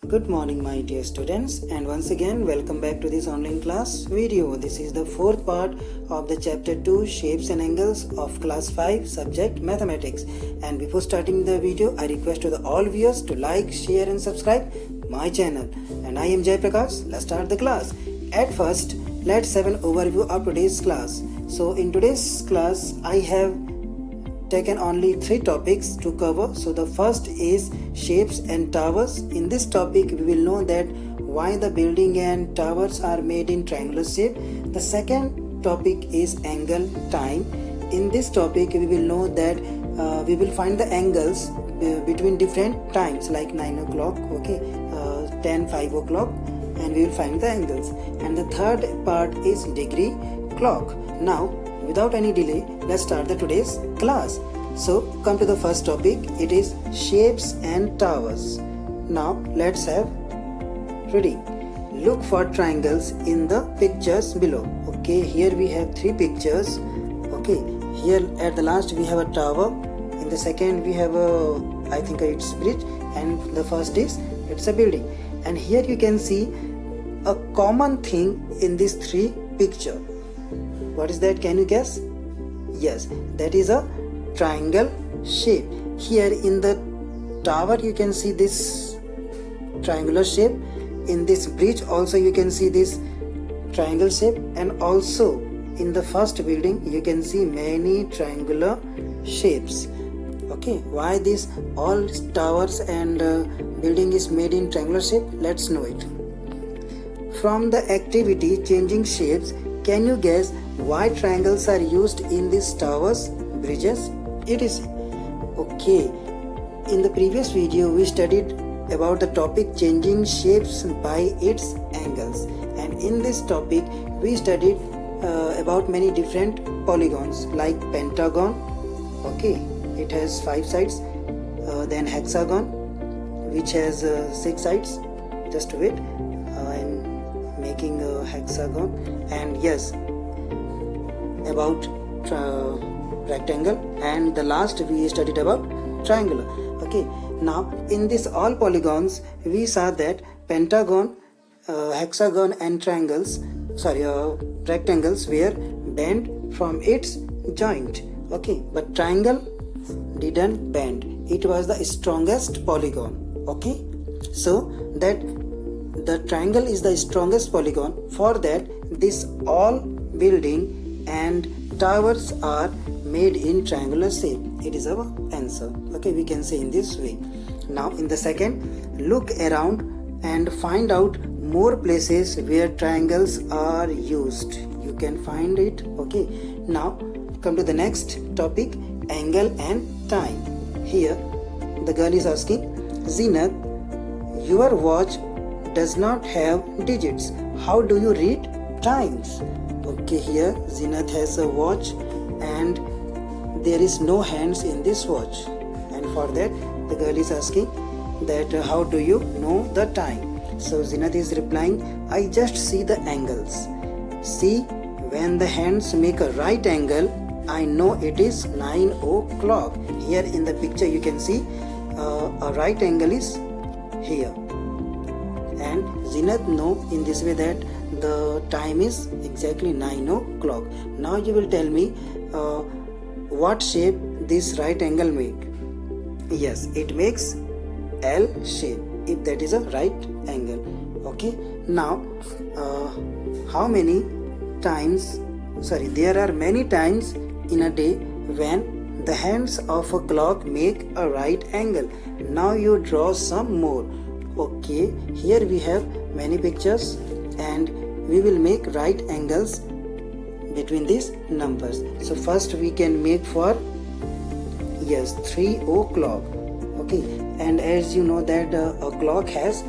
Good morning my dear students, and once again welcome back to this online class video. This is the fourth part of the chapter 2 Shapes and Angles of class 5 subject Mathematics. And before starting the video, I request to all viewers to like, share and subscribe my channel. And I am Jai Prakash. Let's start the class. At first, let's have an overview of today's class. So in today's class I have taken only 3 topics to cover. So the first is shapes and towers. In this topic we will know that why the building and towers are made in triangular shape. The second topic is angle time. In this topic we will know that we will find the angles between different times like 9 o'clock, 10, 5 o'clock, and we will find the angles. And the third part is degree clock. Now without any delay, let's start the today's class. So come to the first topic. It is shapes and towers. Now let's have reading. Look for triangles in the pictures below. Okay, here we have 3 pictures. Okay, here at the last we have a tower. In the second we have I think it's bridge, and the first is it's a building. And here you can see a common thing in these 3 pictures. What is that? Can you guess? Yes, that is a triangle shape. Here in the tower you can see this triangular shape. In this bridge also you can see this triangle shape, and also in the first building you can see many triangular shapes. Okay, why this all towers and building is made in triangular shape? Let's know it. From the activity changing shapes, can you guess why triangles are used in these towers, bridges? It is okay. In the previous video we studied about the topic changing shapes by its angles, and in this topic we studied about many different polygons like pentagon. Okay, it has 5 sides. Then hexagon, which has 6 sides. Just wait, I'm making a hexagon. And yes, about rectangle, and the last we studied about triangular. Okay, now in this all polygons we saw that pentagon, hexagon and rectangles were bent from its joint. Okay, but triangle didn't bend. It was the strongest polygon. Okay, so that the triangle is the strongest polygon. For that, this all building and towers are made in triangular shape. It is our answer. Okay, we can say in this way. Now in the second, look around and find out more places where triangles are used. You can find it. Okay, now come to the next topic, angle and time. Here the girl is asking, Zenat, your watch does not have digits. How do you read times? Okay, here Zenat has a watch and there is no hands in this watch, and for that the girl is asking that how do you know the time? So Zenat is replying, I just see the angles. See, when the hands make a right angle, I know it is 9 o'clock. Here in the picture you can see a right angle is here, and Zenat know in this way that the time is exactly 9 o'clock. Now you will tell me what shape this right angle make. Yes, it makes L shape if that is a right angle. Okay, now how many times, there are many times in a day when the hands of a clock make a right angle. Now you draw some more. Okay, here we have many pictures and we will make right angles between these numbers. So first we can make for 3 o'clock. Okay, and as you know that a clock has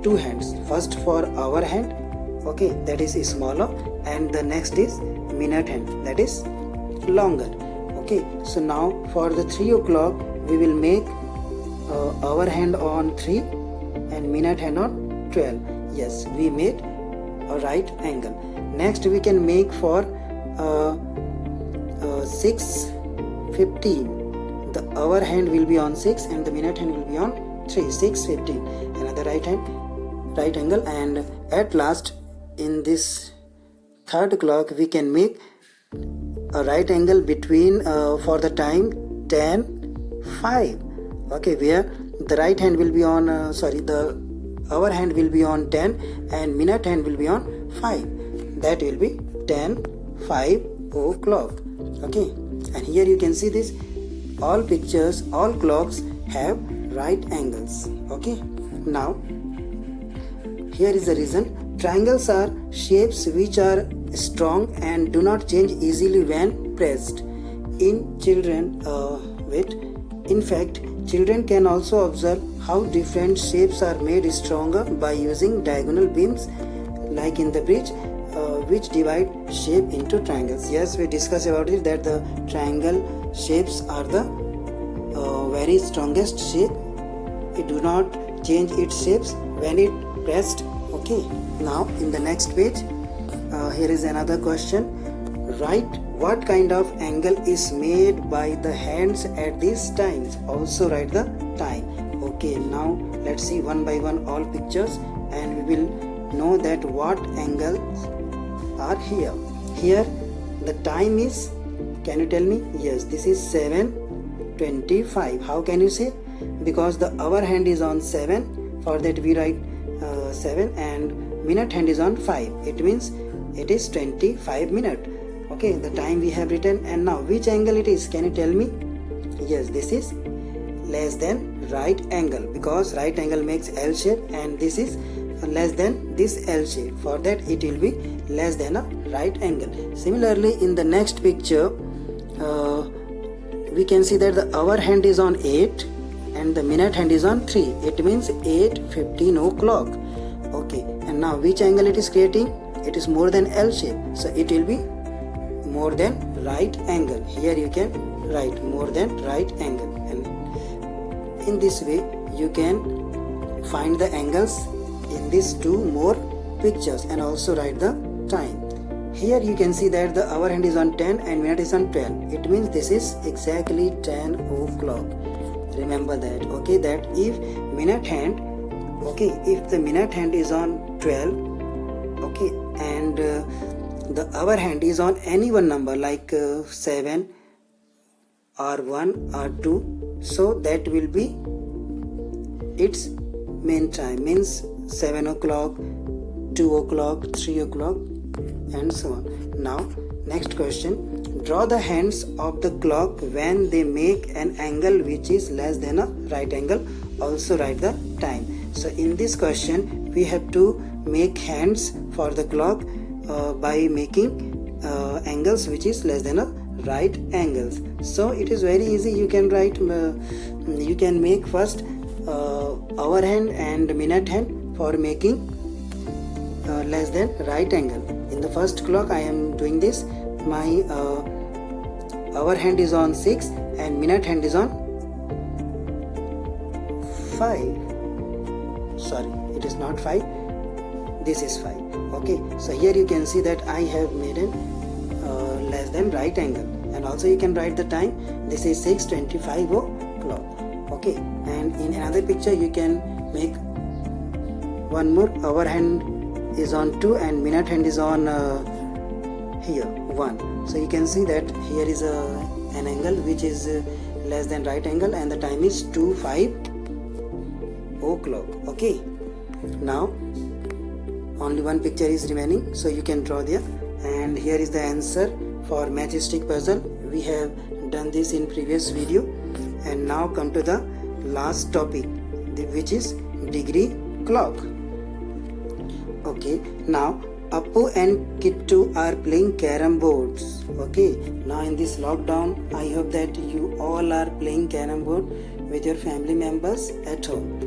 2 hands. First for hour hand, okay, that is smaller, and the next is minute hand, that is longer. Okay, so now for the 3 o'clock we will make hour hand on 3 and minute hand on 12. Yes, we made a right angle. Next we can make for 6:15. The hour hand will be on 6 and the minute hand will be on 3, 6, 15. Another right angle, and at last in this third clock we can make a right angle between for the time 10, 5. Okay, where the right hand will be on the hour hand will be on 10 and minute hand will be on 5. That will be 10, 5 o'clock. Okay, and here you can see this, all pictures, all clocks have right angles. Okay, now here is the reason. Triangles are shapes which are strong and do not change easily when pressed. In children, in fact, children can also observe how different shapes are made stronger by using diagonal beams, like in the bridge, which divide shape into triangles. Yes, we discussed about it, that the triangle shapes are the very strongest shape. It do not change its shapes when it pressed. Okay, now in the next page, here is another question. Write what kind of angle is made by the hands at these times. Also write the time. Okay, now let's see one by one all pictures and we will know that what angles are here. Here the time is, can you tell me? Yes, this is 7:25. How can you say? Because the hour hand is on 7, for that we write 7, and minute hand is on 5. It means it is 25 minutes. Okay, the time we have written, and now which angle it is? Can you tell me? Yes, this is less than right angle, because right angle makes L shape and this is less than this L shape. For that it will be less than a right angle. Similarly, in the next picture, we can see that the hour hand is on 8 and the minute hand is on 3. It means 8:15 o'clock. Okay, and now which angle it is creating? It is more than L shape, so it will be more than right angle. Here you can write more than right angle, and in this way you can find the angles in these two more pictures and also write the time. Here you can see that the hour hand is on 10 and minute is on 12. It means this is exactly 10 o'clock. Remember that. Okay, that if minute hand, okay, if the minute hand is on 12, okay, and the hour hand is on any one number like 7 or 1 or 2, so that will be its main time, means 7 o'clock, 2 o'clock, 3 o'clock, and so on. Now next question. Draw the hands of the clock when they make an angle which is less than a right angle. Also write the time. So in this question we have to make hands for the clock by making angles which is less than a right angles. So it is very easy. You can write, you can make first hour hand and minute hand for making less than right angle. In the first clock I am doing this. My hour hand is on 6 and minute hand is on 5. Sorry, it is not 5. This is 5. Okay, so here you can see that I have made a less than right angle, and also you can write the time. This is 6:25 o'clock. Okay, and in another picture you can make one more. Hour hand is on 2 and minute hand is on here 1. So you can see that here is an angle which is less than right angle, and the time is 2:05 o'clock. Okay, now only one picture is remaining, so you can draw there. And here is the answer for matchstick puzzle. We have done this in previous video, and now come to the last topic, which is degree clock. Okay, now Appu and Kittu are playing carom boards. Okay, now in this lockdown, I hope that you all are playing carom board with your family members at home.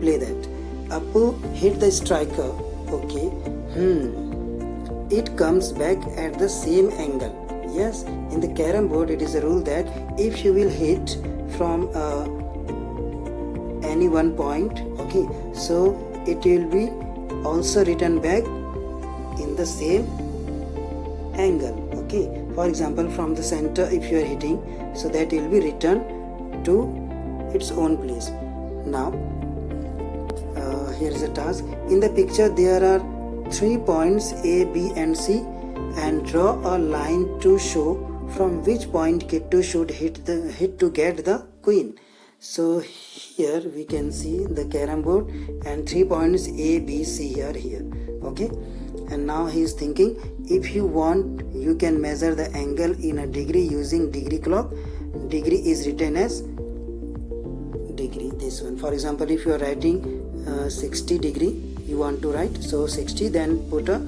Play that. Appu hit the striker. Okay, it comes back at the same angle. Yes, in the carom board it is a rule that if you will hit from any one point, okay, so it will be also returned back in the same angle. Okay, for example, from the center if you are hitting, so that will be returned to its own place. Now here is a task. In the picture there are 3 points A, B and C, and draw a line to show from which point Kittu should hit to get the queen. So here we can see the carom board and 3 points A, B, C here. Okay, and now he is thinking, if you want you can measure the angle in a degree using degree clock. Degree is written as degree, this one. For example, if you are writing 60 degree you want to write, so 60, then put a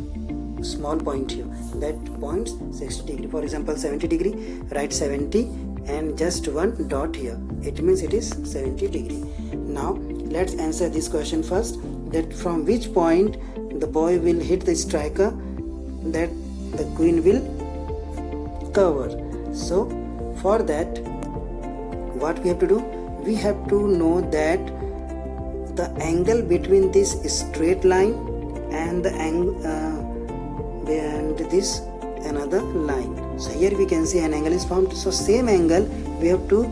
small point here, that points 60 degree. For example, 70 degree, write 70 and just one dot here, it means it is 70 degree. Now let's answer this question first, that from which point the boy will hit the striker that the queen will cover. So for that, what we have to do, we have to know that the angle between this straight line and the and this another line. So here we can see an angle is formed. So same angle we have to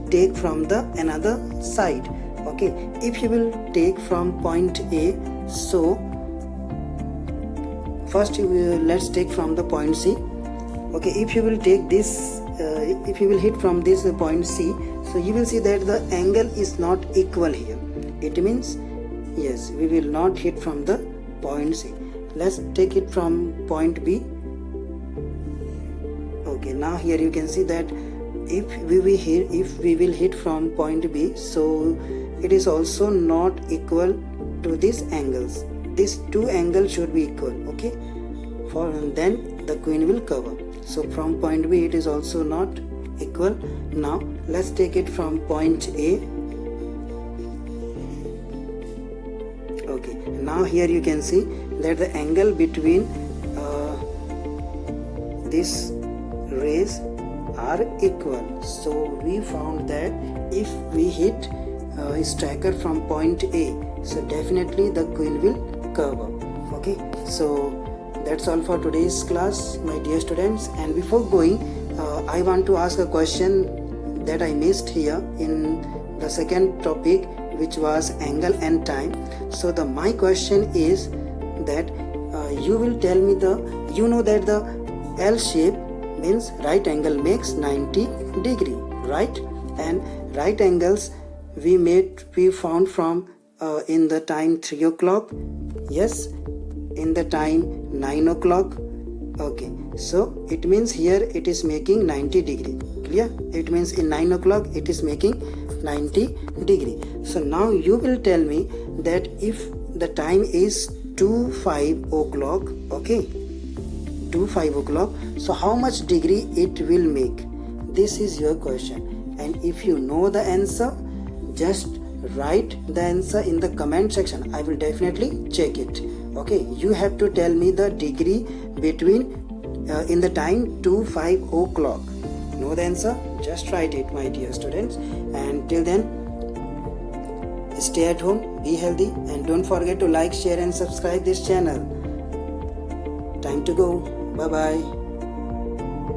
take from the another side. Okay, if you will take from point A, so first let's take from the point C. Okay, if you will take this, if you will hit from this point C, so you will see that the angle is not equal here. It means yes, we will not hit from the point C. Let's take it from point B. Okay, now here you can see that if we will hit from point B, so it is also not equal to these angles. These two angles should be equal. Okay, for then the queen will cover. So from point B it is also not equal. Now let's take it from point A. Okay, now here you can see that the angle between these rays are equal. So we found that if we hit a striker from point A, so definitely the queen will cover. Okay, so that's all for today's class, my dear students. And before going, I want to ask a question that I missed here in the second topic, which was angle and time. So my question is that you will tell me you know that the L shape means right angle makes 90 degree, right? And right angles we found from in the time 3 o'clock, yes, in the time 9 o'clock. Okay, so it means here it is making 90 degree. Clear? It means in 9 o'clock it is making 90 degree. So now you will tell me that if the time is 5 o'clock, okay, 5 o'clock, so how much degree it will make? This is your question. And if you know the answer, just write the answer in the comment section. I will definitely check it. Okay, you have to tell me the degree between in the time 5 o'clock. Know the answer? Just write it, my dear students. And till then, stay at home, be healthy, and don't forget to like, share and subscribe this channel. Time to go. Bye bye.